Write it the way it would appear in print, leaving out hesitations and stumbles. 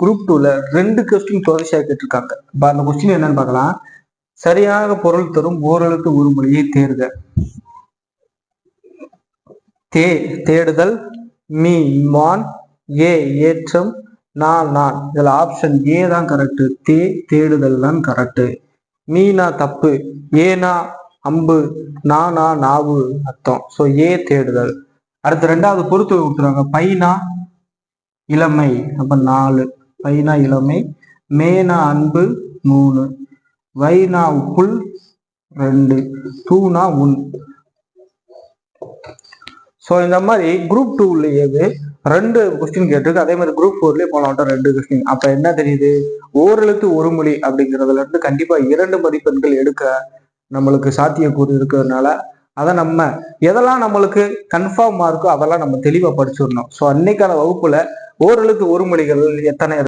Group 2ல 2 question தொடர்ச்சியாக கேட்டிருக்காங்க. இப்ப அந்த கொஸ்டின் என்னன்னு பார்க்கலாம். சரியாக பொருள் தரும் ஓரெழுத்து உருமொழியை தேர்க. தேடுதல், மீ மான், ஏற்றம், நான். இதுல ஆப்ஷன் ஏ தான் கரெக்ட். தேடுதல் தான் கரெக்ட். மீனா தப்பு, ஏனா அம்பு, நானா நாவு அர்த்தம். ஸோ ஏ தேடுதல். அடுத்து 2வது பொறுத்து கொடுத்துருவாங்க. பைனா இளமை, அப்ப 4. பைனா இளமை. மேனா அன்பு 3. வைனா புல் 2. தூணா உன். ஸோ இந்த மாதிரி குரூப் 2லயே 2 கொஸ்டின் கேட்டிருக்கு. அதே மாதிரி குரூப் 4லயே போன 2 கொஸ்டின். அப்ப என்ன தெரியுது, ஓரெழுத்து ஒரு மொழி அப்படிங்கிறதுல இருந்து கண்டிப்பா 2 மதிப்பெண்கள் எடுக்க நம்மளுக்கு சாத்தியக்கூறு இருக்கிறதுனால அதை நம்ம எதெல்லாம் நம்மளுக்கு கன்ஃபார்மா இருக்கோ அதெல்லாம் நம்ம தெளிவா படிச்சிடணும். ஸோ அன்னைக்கான வகுப்புல ஓரெழுத்து ஒரு மொழிகள் எத்தனை